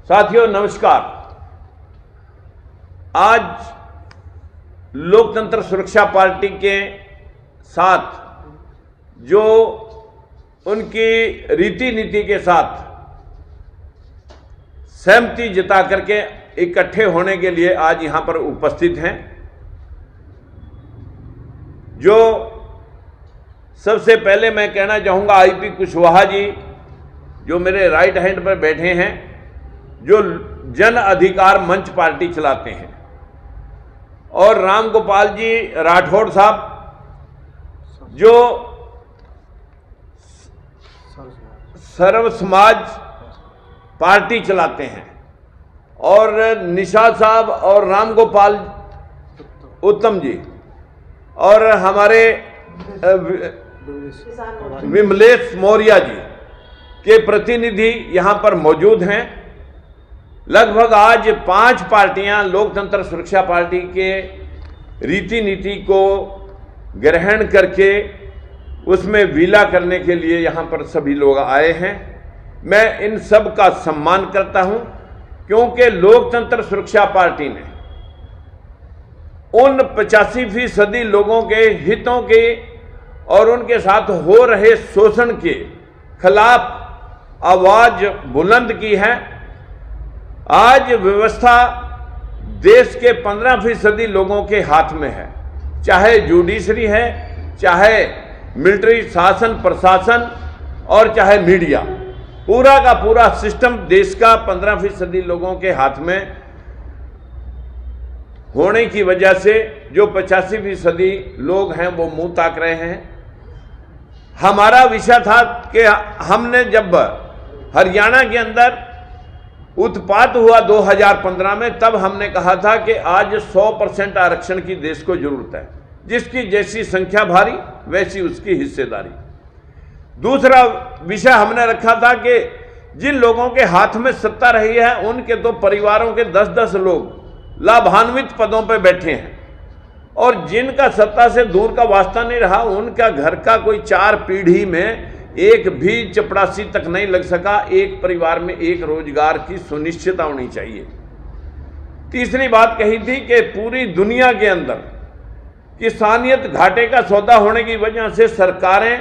साथियों नमस्कार। आज लोकतंत्र सुरक्षा पार्टी के साथ जो उनकी रीति नीति के साथ सहमति जता करके इकट्ठे होने के लिए आज यहां पर उपस्थित हैं, जो सबसे पहले मैं कहना चाहूंगा आईपी कुशवाहा जी जो मेरे राइट हैंड पर बैठे हैं, जो जन अधिकार मंच पार्टी चलाते हैं, और राम गोपाल जी राठौड़ साहब जो सर्व समाज पार्टी चलाते हैं, और निशा साहब और राम गोपाल उत्तम जी और हमारे विमलेश मौर्य जी के प्रतिनिधि यहां पर मौजूद हैं। लगभग आज 5 पार्टियां लोकतंत्र सुरक्षा पार्टी के रीति नीति को ग्रहण करके उसमें विला करने के लिए यहां पर सभी लोग आए हैं। मैं इन सब का सम्मान करता हूं, क्योंकि लोकतंत्र सुरक्षा पार्टी ने उन 85% लोगों के हितों के और उनके साथ हो रहे शोषण के खिलाफ आवाज बुलंद की है। आज व्यवस्था देश के 15% लोगों के हाथ में है, चाहे जुडिशरी है, चाहे मिलिट्री शासन प्रशासन और चाहे मीडिया, पूरा का पूरा सिस्टम देश का 15% लोगों के हाथ में होने की वजह से जो 85% लोग हैं वो मुंह ताक रहे हैं। हमारा विषय था कि हमने जब हरियाणा के अंदर उत्पात हुआ 2015 में, तब हमने कहा था कि आज 100% आरक्षण की देश को जरूरत है, जिसकी जैसी संख्या भारी वैसी उसकी हिस्सेदारी। दूसरा विषय हमने रखा था कि जिन लोगों के हाथ में सत्ता रही है उनके तो परिवारों के 10-10 लोग लाभान्वित पदों पर बैठे हैं, और जिनका सत्ता से दूर का वास्ता नहीं रहा उनका घर का कोई 4 पीढ़ी में एक भी चपरासी तक नहीं लग सका। एक परिवार में एक रोजगार की सुनिश्चितता होनी चाहिए। तीसरी बात कही थी कि पूरी दुनिया के अंदर किसानियत घाटे का सौदा होने की वजह से सरकारें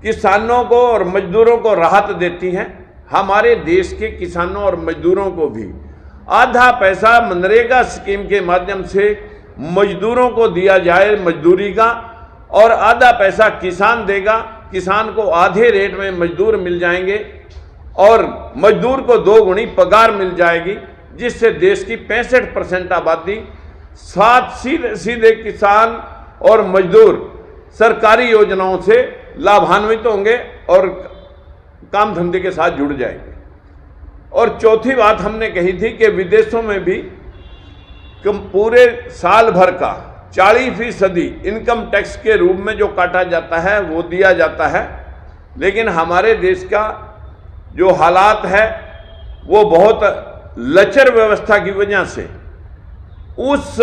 किसानों को और मजदूरों को राहत देती हैं। हमारे देश के किसानों और मजदूरों को भी आधा पैसा मनरेगा स्कीम के माध्यम से मजदूरों को दिया जाए मजदूरी का, और आधा पैसा किसान देगा। किसान को आधे रेट में मजदूर मिल जाएंगे और मजदूर को 2 गुनी पगार मिल जाएगी, जिससे देश की 65% आबादी सीधे किसान और मजदूर सरकारी योजनाओं से लाभान्वित होंगे और काम धंधे के साथ जुड़ जाएंगे। और चौथी बात हमने कही थी कि विदेशों में भी पूरे साल भर का 40% इनकम टैक्स के रूप में जो काटा जाता है वो दिया जाता है, लेकिन हमारे देश का जो हालात है वो बहुत लचर व्यवस्था की वजह से उस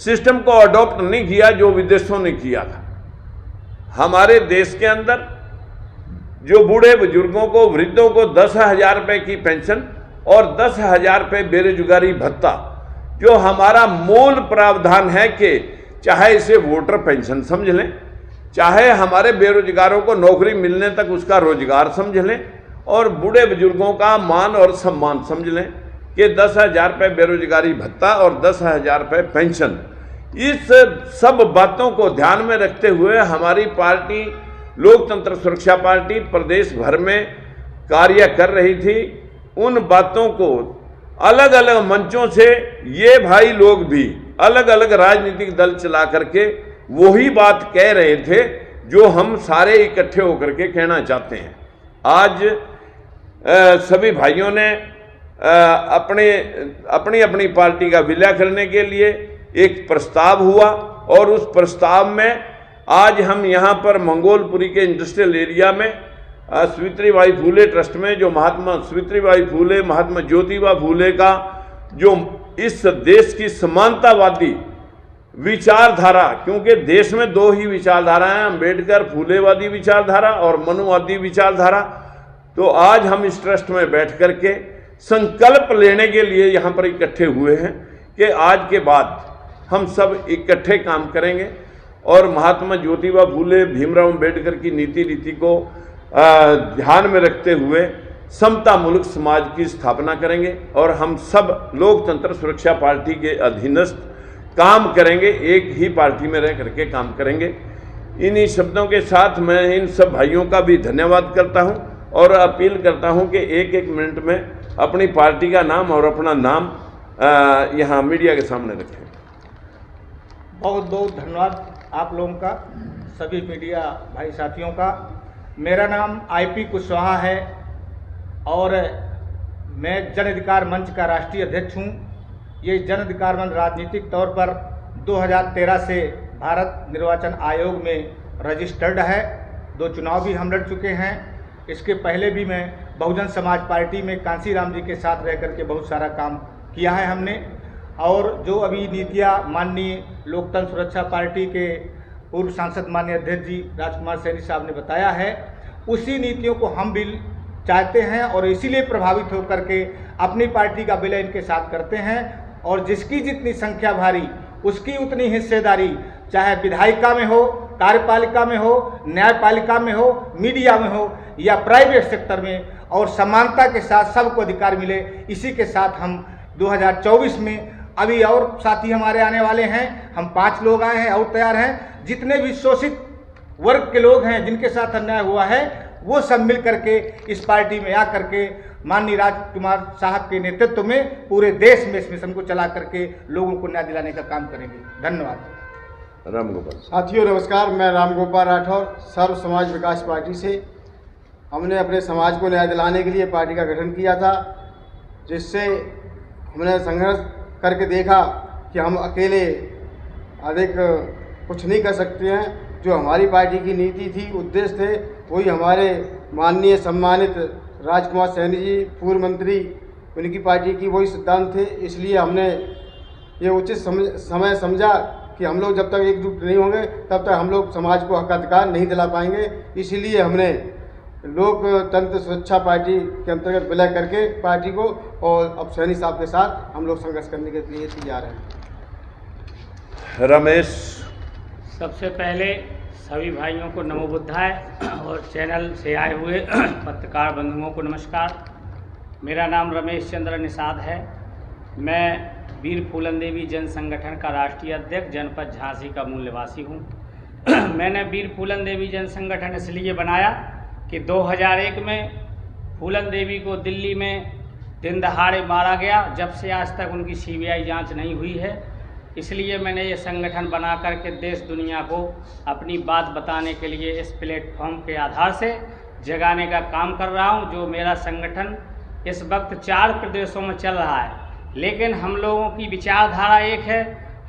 सिस्टम को अडॉप्ट नहीं किया जो विदेशों ने किया था। हमारे देश के अंदर जो बूढ़े बुजुर्गों को, वृद्धों को 10,000 रुपये की पेंशन और 10,000 रुपये बेरोजगारी भत्ता, जो हमारा मूल प्रावधान है कि चाहे इसे वोटर पेंशन समझ लें, चाहे हमारे बेरोजगारों को नौकरी मिलने तक उसका रोजगार समझ लें, और बूढ़े बुजुर्गों का मान और सम्मान समझ लें कि 10,000 रुपये बेरोजगारी भत्ता और 10,000 रुपये पेंशन। इस सब बातों को ध्यान में रखते हुए हमारी पार्टी लोकतंत्र सुरक्षा पार्टी प्रदेश भर में कार्य कर रही थी। उन बातों को अलग अलग मंचों से ये भाई लोग भी अलग अलग राजनीतिक दल चला करके वही बात कह रहे थे जो हम सारे इकट्ठे होकर के कहना चाहते हैं। आज सभी भाइयों ने अपनी अपनी पार्टी का विलय करने के लिए एक प्रस्ताव हुआ, और उस प्रस्ताव में आज हम यहाँ पर मंगोलपुरी के इंडस्ट्रियल एरिया में सावित्रीबाई फूले ट्रस्ट में, जो महात्मा सावित्रीबाई फूले, महात्मा ज्योतिबा फूले का जो इस देश की समानतावादी विचारधारा, क्योंकि देश में 2 ही विचारधारा हैं, अंबेडकर फूलेवादी विचारधारा और मनुवादी विचारधारा। तो आज हम इस ट्रस्ट में बैठ करके संकल्प लेने के लिए यहाँ पर इकट्ठे हुए हैं कि आज के बाद हम सब इकट्ठे काम करेंगे और महात्मा ज्योतिबा फूले, भीमराव अम्बेडकर की नीति रीति को ध्यान में रखते हुए समता मुल्क समाज की स्थापना करेंगे और हम सब लोकतंत्र सुरक्षा पार्टी के अधीनस्थ काम करेंगे, एक ही पार्टी में रह करके काम करेंगे। इन्हीं शब्दों के साथ मैं इन सब भाइयों का भी धन्यवाद करता हूं और अपील करता हूं कि एक एक मिनट में अपनी पार्टी का नाम और अपना नाम यहाँ मीडिया के सामने रखें। बहुत बहुत धन्यवाद आप लोगों का, सभी मीडिया भाई साथियों का। मेरा नाम IP कुशवाहा है और मैं जन अधिकार मंच का राष्ट्रीय अध्यक्ष हूँ। ये जन अधिकार मंच राजनीतिक तौर पर 2013 से भारत निर्वाचन आयोग में रजिस्टर्ड है। 2 चुनाव भी हम लड़ चुके हैं। इसके पहले भी मैं बहुजन समाज पार्टी में कांसीराम जी के साथ रह करके बहुत सारा काम किया है हमने। और जो अभी नीतियाँ माननीय लोकतंत्र सुरक्षा पार्टी के पूर्व सांसद माननीय अध्यक्ष जी राजकुमार सैनी साहब ने बताया है, उसी नीतियों को हम भी चाहते हैं और इसीलिए प्रभावित होकर के अपनी पार्टी का विलय इनके साथ करते हैं। और जिसकी जितनी संख्या भारी उसकी उतनी हिस्सेदारी, चाहे विधायिका में हो, कार्यपालिका में हो, न्यायपालिका में हो, मीडिया में हो या प्राइवेट सेक्टर में, और समानता के साथ सबको अधिकार मिले। इसी के साथ हम 2024 में अभी और साथी हमारे आने वाले हैं। हम 5 लोग आए हैं और तैयार हैं। जितने भी शोषित वर्ग के लोग हैं जिनके साथ अन्याय हुआ है वो सब मिल करके इस पार्टी में आकर के माननीय राजकुमार साहब के नेतृत्व में पूरे देश में इस मिशन को चला करके लोगों को न्याय दिलाने का काम करेंगे। धन्यवाद। रामगोपाल साथियों नमस्कार, मैं रामगोपाल राठौर सर्व समाज विकास पार्टी से। हमने अपने समाज को न्याय दिलाने के लिए पार्टी का गठन किया था, जिससे हमने संघर्ष करके देखा कि हम अकेले अधिक कुछ नहीं कर सकते हैं। जो हमारी पार्टी की नीति थी, उद्देश्य थे, वही हमारे माननीय सम्मानित राजकुमार सैनी जी पूर्व मंत्री, उनकी पार्टी की वही सिद्धांत थे। इसलिए हमने ये उचित समय समझा कि हम लोग जब तक एकजुट नहीं होंगे तब तक हम लोग समाज को हक अधिकार नहीं दिला पाएंगे। इसीलिए हमने लोकतंत्र सुरक्षा पार्टी के अंतर्गत विलय करके पार्टी को, और अब सैनी साहब के साथ हम लोग संघर्ष करने के लिए तैयार हैं। रमेश। सबसे पहले सभी भाइयों को नमो बुद्धाय और चैनल से आए हुए पत्रकार बंधुओं को नमस्कार। मेरा नाम रमेश चंद्र निषाद है। मैं वीर फूलन देवी जन संगठन का राष्ट्रीय अध्यक्ष जनपद झांसी का मूल निवासी हूँ। मैंने वीर फूलन देवी जन संगठन इसलिए बनाया कि 2001 में फूलन देवी को दिल्ली में दिन दहाड़े मारा गया। जब से आज तक उनकी CBI जांच नहीं हुई है। इसलिए मैंने ये संगठन बना करके देश दुनिया को अपनी बात बताने के लिए इस प्लेटफॉर्म के आधार से जगाने का काम कर रहा हूँ। जो मेरा संगठन इस वक्त 4 प्रदेशों में चल रहा है, लेकिन हम लोगों की विचारधारा एक है,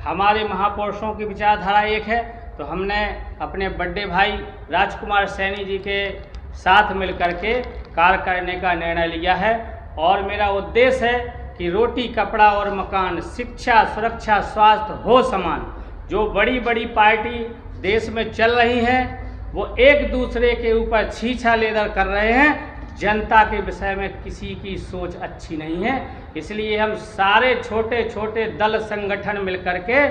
हमारे महापुरुषों की विचारधारा एक है। तो हमने अपने बड़े भाई राजकुमार सैनी जी के साथ मिलकर के कार्य करने का निर्णय लिया है। और मेरा उद्देश्य है कि रोटी, कपड़ा और मकान, शिक्षा, सुरक्षा, स्वास्थ्य हो समान। जो बड़ी बड़ी पार्टी देश में चल रही हैं वो एक दूसरे के ऊपर छीछा लेदर कर रहे हैं। जनता के विषय में किसी की सोच अच्छी नहीं है। इसलिए हम सारे छोटे छोटे दल संगठन मिलकर के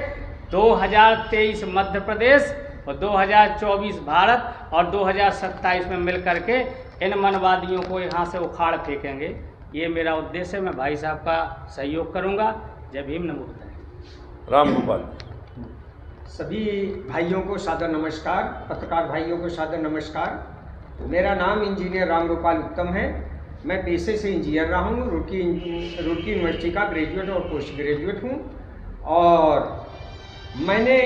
2023 मध्य प्रदेश और 2024 भारत और 2027 में मिलकर के इन मनवादियों को यहाँ से उखाड़ फेंकेंगे। ये मेरा उद्देश्य है। मैं भाई साहब का सहयोग करूँगा। जय भीम, नमो बुद्धाय। रामगोपाल। सभी भाइयों को सादर नमस्कार, पत्रकार भाइयों को सादर नमस्कार। मेरा नाम इंजीनियर रामगोपाल उत्तम है। मैं पेशे से इंजीनियर रहा हूँ। रुड़की यूनिवर्सिटी का ग्रेजुएट और पोस्ट ग्रेजुएट हूँ। और मैंने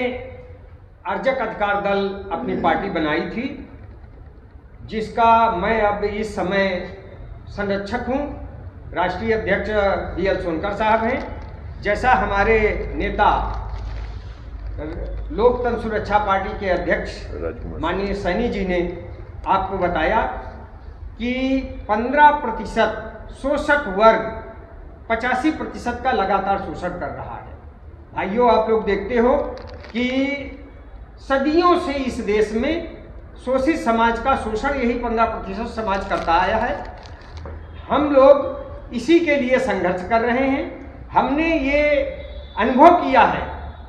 अर्जक अधिकार दल अपनी पार्टी बनाई थी, जिसका मैं अब इस समय संरक्षक हूँ। राष्ट्रीय अध्यक्ष BL सोनकर साहब हैं। जैसा हमारे नेता लोकतंत्र सुरक्षा पार्टी के अध्यक्ष माननीय सैनी जी ने आपको बताया कि 15% शोषक वर्ग 85% का लगातार शोषण कर रहा है। भाइयों, आप लोग देखते हो कि सदियों से इस देश में शोषित समाज का शोषण यही 15% समाज करता आया है। हम लोग इसी के लिए संघर्ष कर रहे हैं। हमने ये अनुभव किया है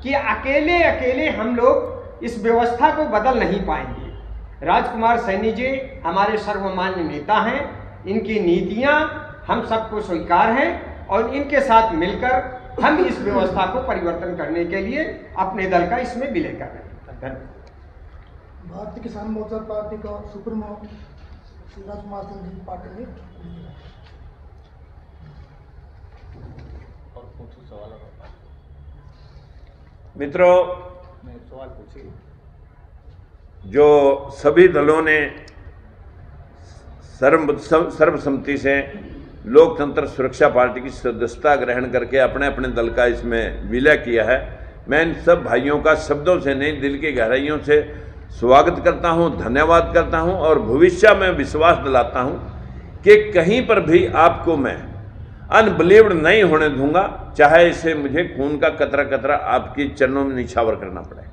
कि अकेले अकेले हम लोग इस व्यवस्था को बदल नहीं पाएंगे। राजकुमार सैनी जी हमारे सर्वमान्य नेता हैं, इनकी नीतियां हम सबको स्वीकार हैं और इनके साथ मिलकर हम इस व्यवस्था को परिवर्तन करने के लिए अपने दल का इसमें विलय कर रहे हैं। भारतीय किसान मोर्चा पार्टी का सुप्रीमो श्री राजकुमार सिंह जी पाटिल ने मित्रों, सवाल पूछिए। जो सभी दलों ने सर्वसम्मति से लोकतंत्र सुरक्षा पार्टी की सदस्यता ग्रहण करके अपने अपने दल का इसमें विलय किया है, मैं इन सब भाइयों का शब्दों से नहीं दिल की गहराइयों से स्वागत करता हूं, धन्यवाद करता हूं और भविष्य में विश्वास दिलाता हूं कि कहीं पर भी आपको मैं अनबिलीव्ड नहीं होने दूंगा, चाहे इसे मुझे खून का कतरा कतरा आपकी चरणों में निछावर करना पड़े।